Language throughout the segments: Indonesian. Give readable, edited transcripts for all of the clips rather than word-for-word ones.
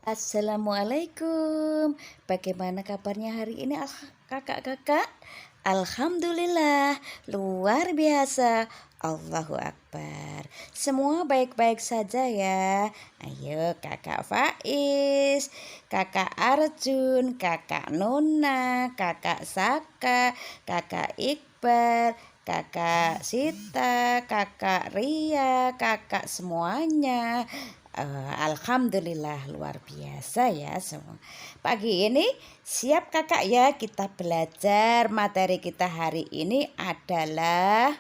Assalamualaikum. Bagaimana kabarnya hari ini kakak-kakak? Alhamdulillah, luar biasa. Allahu Akbar. Semua baik-baik saja ya. Ayo kakak Faiz, kakak Arjun, kakak Nona, kakak Saka, kakak Iqbal, kakak Sita, kakak Ria, kakak semuanya. Alhamdulillah luar biasa ya semua. Pagi ini siap kakak ya, kita belajar. Materi kita hari ini adalah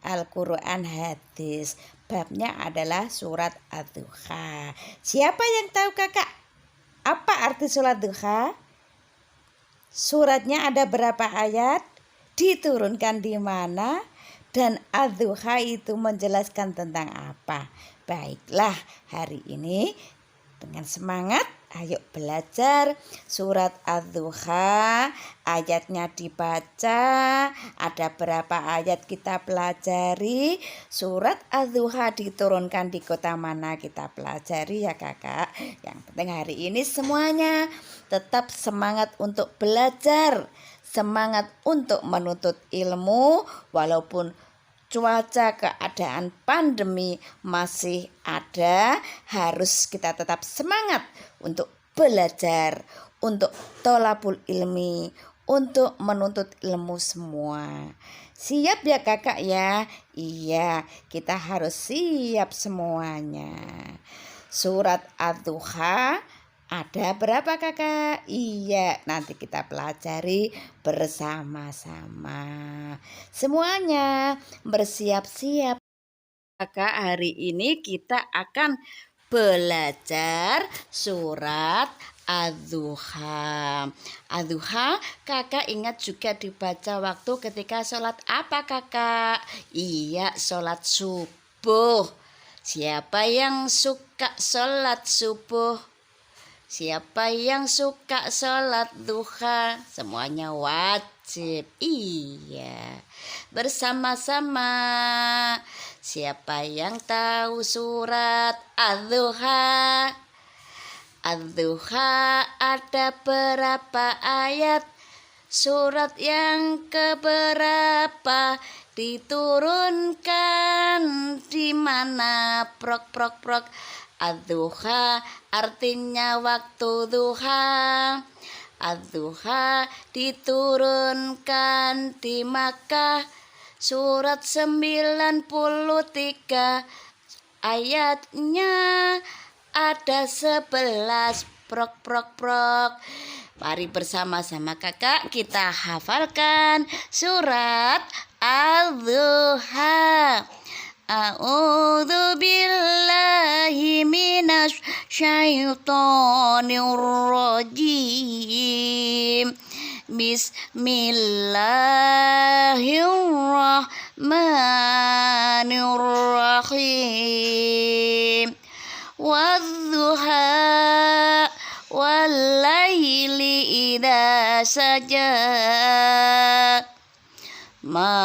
Al-Quran hadis. Babnya adalah surat Ad-Duha. Siapa yang tahu kakak? Apa arti surat Duha? Suratnya ada berapa ayat? Diturunkan di mana? Dan Ad-Duha itu menjelaskan tentang apa? Baiklah, hari ini dengan semangat ayo belajar surat Ad-Duha. Ayatnya dibaca. Ada berapa ayat kita pelajari? Surat Ad-Duha diturunkan di kota mana kita pelajari ya kakak. Yang penting hari ini semuanya tetap semangat untuk belajar, semangat untuk menuntut ilmu walaupun cuaca keadaan pandemi masih ada, harus kita tetap semangat untuk belajar, untuk tholabul ilmi, untuk menuntut ilmu semua. Siap ya kakak ya? Iya, kita harus siap semuanya. Surat Ad-Duha ada berapa kakak? Iya, nanti kita pelajari bersama-sama. Semuanya bersiap-siap. Kakak, hari ini kita akan belajar surat Ad-Duha. Ad-Duha, kakak ingat juga dibaca waktu ketika sholat apa kakak? Iya, sholat subuh. Siapa yang suka sholat subuh? Siapa yang suka sholat duha? Semuanya wajib. Iya. Bersama-sama. Siapa yang tahu surat Ad-Duha? Ad-Duha ada berapa ayat? Surat yang keberapa? Diturunkan di mana? Prok prok prok. Ad-Duha artinya waktu duha. Ad-Duha diturunkan di Makkah. Surat 93 ayatnya ada 11. Prok prok prok. Mari bersama-sama kakak kita hafalkan surat Ad-Duha. A'udzu billahi minasy syaithanir rajim. Bismillahirrahmanirrahim. Wadduha wal-laili idza saja. Ma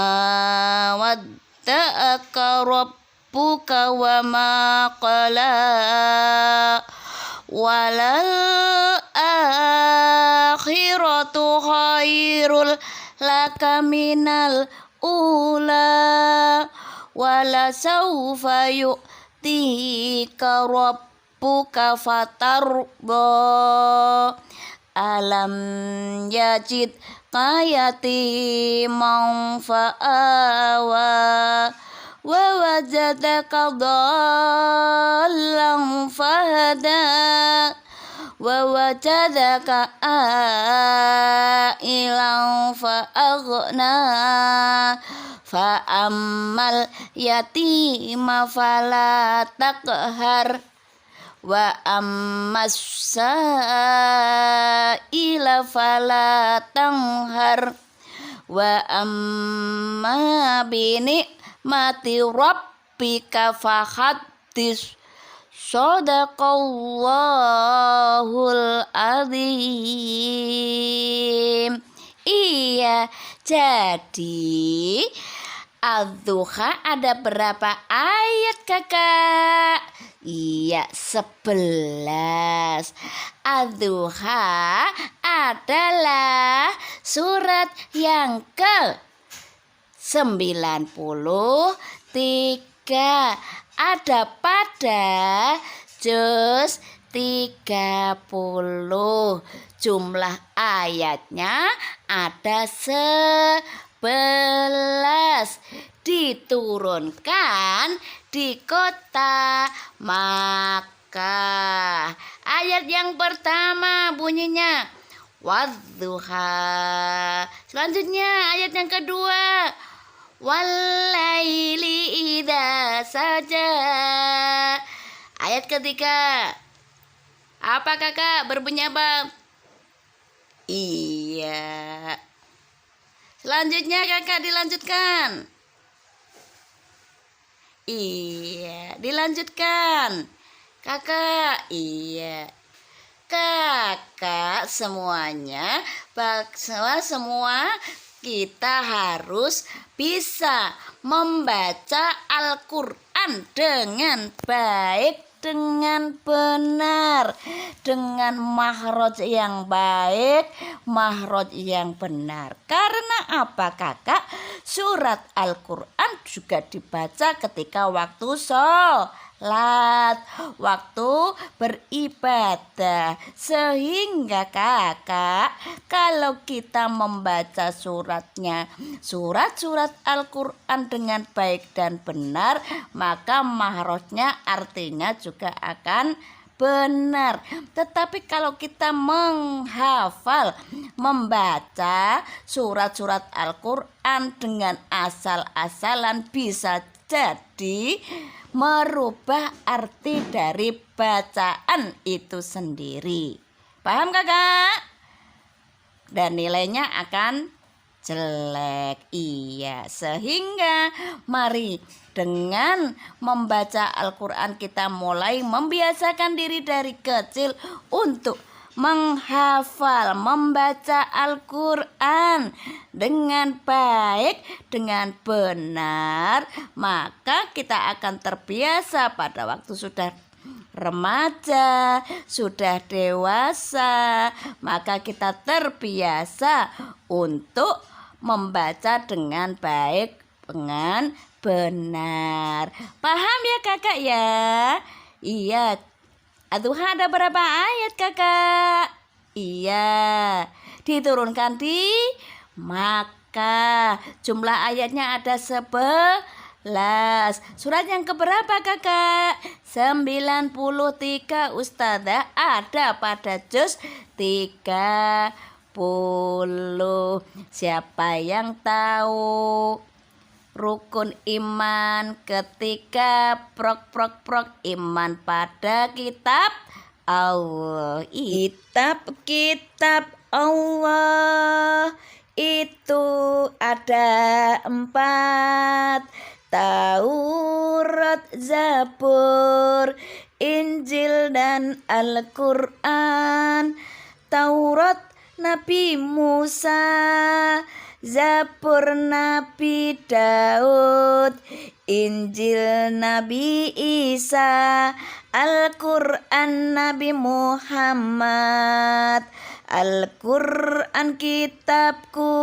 wadda'aka rabbuka wa ma qala. Walal akhiratu khairul laka minal ula. Wala sawfa yu'tika rabbuka fatarda. Alam yajid yatiman fa'awa wa wajadaka dhallan fahada wa wajadaka ailan fa'aghna fa'ammal yatima fala taqhar wa ammas sa'ila fala tanhar wa amma bini mati rabbika fahaddis. Shadaqallahul azim. Iya, jadi Ad-Duha ada berapa ayat kakak? Iya, 11. Ad-Duha adalah surat yang ke-93. Ada pada juz 30. Jumlah ayatnya ada 11. Diturunkan di kota Makkah. Ayat yang pertama bunyinya wadduha. Selanjutnya ayat yang kedua walaili idza saja. Ayat ketiga apa kakak? Berbunyi apa? Iya. Selanjutnya kakak dilanjutkan. Iya, dilanjutkan. Kakak, iya. Kakak semuanya, semua kita harus bisa membaca Al-Quran dengan baik, dengan benar, dengan makhraj yang baik, makhraj yang benar. Karena apa kakak? Surat Al-Quran juga dibaca ketika waktu sholat, waktu beribadah. Sehingga kakak, kalau kita membaca surat-surat Al-Quran dengan baik dan benar, maka makhrajnya artinya juga akan benar. Tetapi kalau kita menghafal, membaca surat-surat Al-Quran dengan asal-asalan, bisa jadi merubah arti dari bacaan itu sendiri. Paham kakak? Dan nilainya akan jelek. Iya, sehingga mari dengan membaca Al-Quran kita mulai membiasakan diri dari kecil untuk menghafal, membaca Al-Quran dengan baik, dengan benar. Maka kita akan terbiasa pada waktu sudah remaja, sudah dewasa, maka kita terbiasa untuk membaca dengan baik, dengan benar. Paham ya kakak ya? Iya. Ad-Duha ada berapa ayat kakak? Iya, diturunkan di Makkah. Jumlah ayatnya ada 11. Surat yang keberapa kakak? 93 Ustazah ada pada juz 30. Siapa yang tahu rukun iman ketiga? Prok iman pada kitab Allah. Kitab Allah itu ada 4. Taurat, Zabur, Injil dan Al-Quran. Taurat Nabi Musa, Zabur Nabi Daud, Injil Nabi Isa, Al-Quran Nabi Muhammad. Al-Quran kitabku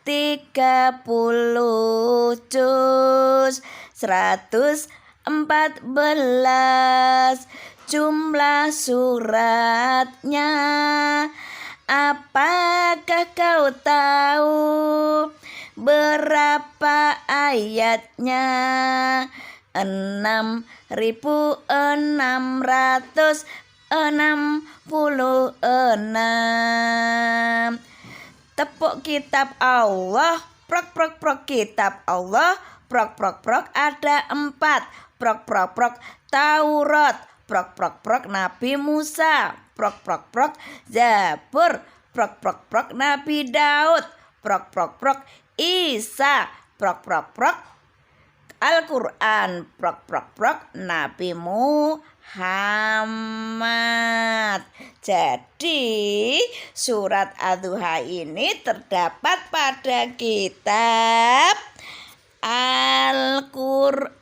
30 juz, 114 jumlah suratnya. Apakah kau tahu berapa ayatnya? 6.666. Tepuk kitab Allah, prok kitab Allah, prok ada 4. Prok Taurat, prok Nabi Musa, prok Zabur, prok Nabi Daud, prok Isa, prok Al-Quran, prok Nabi Muhammad. Jadi surat Ad-Duha ini terdapat pada kitab Al-Quran.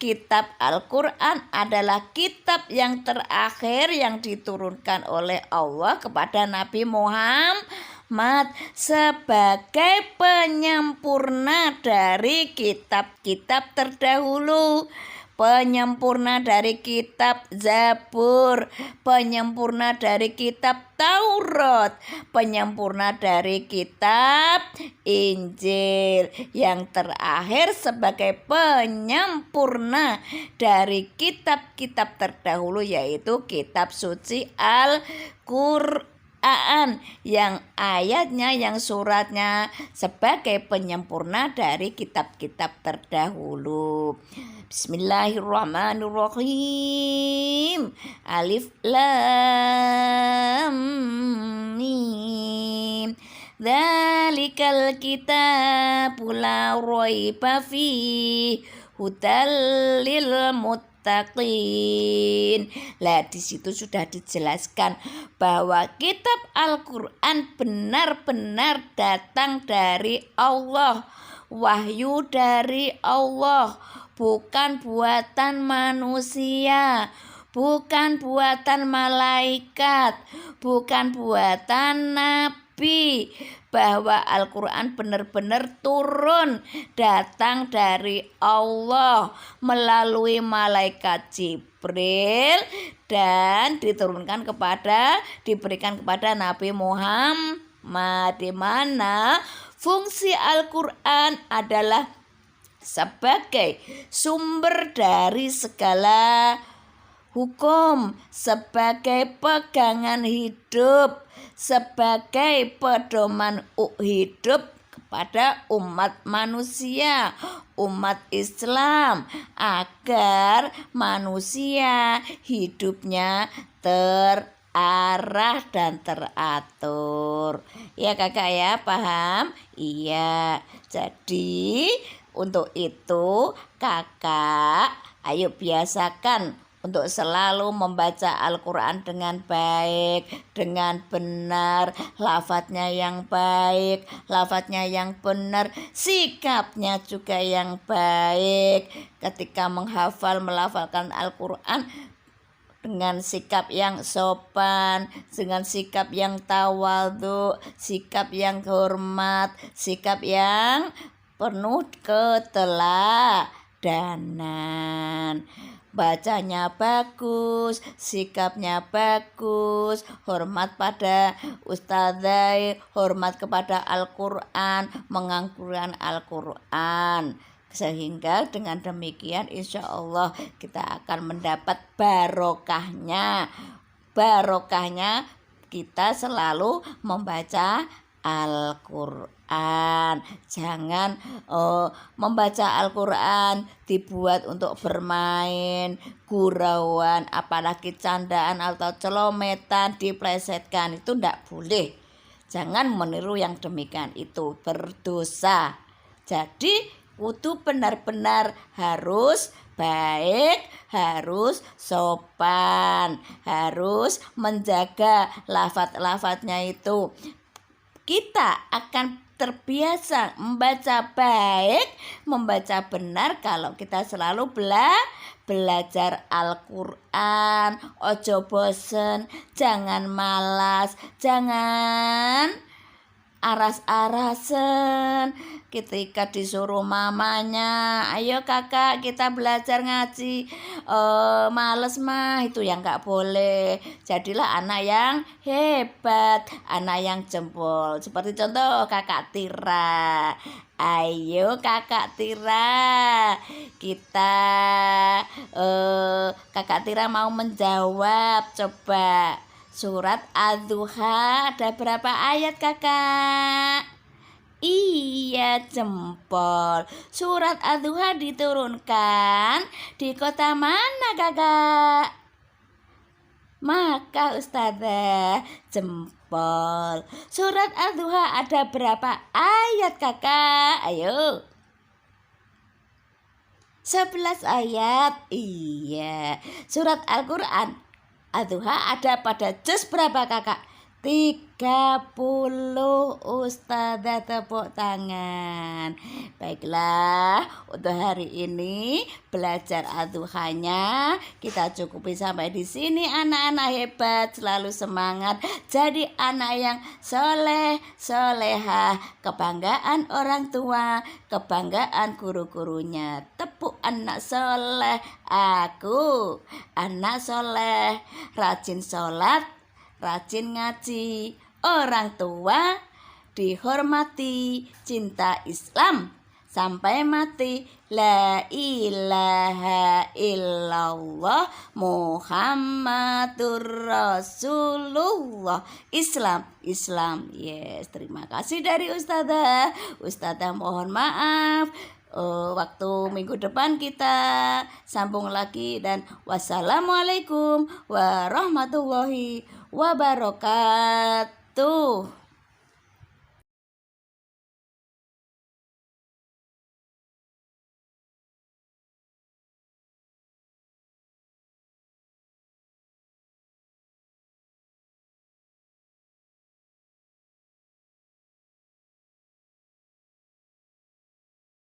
Kitab Al-Quran adalah kitab yang terakhir yang diturunkan oleh Allah kepada Nabi Muhammad sebagai penyempurna dari kitab-kitab terdahulu, penyempurna dari kitab Zabur, penyempurna dari kitab Taurat, penyempurna dari kitab Injil, yang terakhir sebagai penyempurna dari kitab-kitab terdahulu yaitu kitab suci Al-Quran, yang ayatnya, yang suratnya sebagai penyempurna dari kitab-kitab terdahulu. Bismillahirrahmanirrahim. Alif Lam Mim. Dzalikal kitabu la raiba fihi hudal lil muttaqin. Lah di situ sudah dijelaskan bahwa kitab Al-Quran benar-benar datang dari Allah, wahyu dari Allah, bukan buatan manusia, bukan buatan malaikat, bukan buatan nabi. Bahwa Al-Quran benar-benar turun, datang dari Allah melalui malaikat Jibril dan diberikan kepada Nabi Muhammad, di mana fungsi Al-Quran adalah sebagai sumber dari segala hukum, sebagai pegangan hidup, sebagai pedoman hidup kepada umat manusia, umat Islam, agar manusia hidupnya terarah dan teratur. Ya kakak ya, paham? Iya. Jadi untuk itu kakak ayo biasakan untuk selalu membaca Al-Quran dengan baik, dengan benar, lafadznya yang baik, lafadznya yang benar, sikapnya juga yang baik. Ketika melafalkan Al-Quran dengan sikap yang sopan, dengan sikap yang tawadhu, sikap yang hormat, sikap yang penuh keteladanan. Bacanya bagus, sikapnya bagus, hormat pada ustadzai, hormat kepada Al-Quran, mengangguran Al-Quran. Sehingga dengan demikian insya Allah kita akan mendapat barokahnya. Barokahnya kita selalu membaca Al-Quran. Jangan membaca Al-Quran dibuat untuk bermain, gurauan, apalagi candaan atau celometan, diplesetkan. Itu tidak boleh. Jangan meniru yang demikian, itu berdosa. Jadi kudu benar-benar harus baik, harus sopan, harus menjaga lafadz-lafadznya itu. Kita akan terbiasa membaca baik, membaca benar kalau kita selalu belajar Al-Quran. Ojo bosen, jangan malas, jangan aras-arasen ketika disuruh mamanya, ayo kakak kita belajar ngaji, males mah, itu yang gak boleh. Jadilah anak yang hebat, anak yang jempol. Seperti contoh kakak Tira. Ayo kakak Tira, kita kakak Tira mau menjawab. Coba surat Az-Duha ada berapa ayat kakak? Iya, jempol. Surat Az-Duha diturunkan di kota mana kakak? Maka ustazah, jempol. Surat Az-Duha ada berapa ayat kakak? Ayo. 11 ayat. Iya. Surat Al-Quran Az-Duha ada pada juz berapa kakak? 30. Ustazah tepuk tangan. Baiklah, untuk hari ini belajar ad-duhanya kita cukupi sampai di sini. Anak-anak hebat, selalu semangat jadi anak yang soleh, solehah, kebanggaan orang tua, kebanggaan guru-gurunya. Tepuk anak soleh, aku anak soleh, rajin sholat, rajin ngaji, orang tua dihormati, cinta Islam sampai mati. La ilaha illallah Muhammadur Rasulullah. Islam. Yes, terima kasih dari Ustazah. Ustazah mohon maaf. Waktu minggu depan kita sambung lagi, dan wassalamualaikum warahmatullahi wabarakatuh.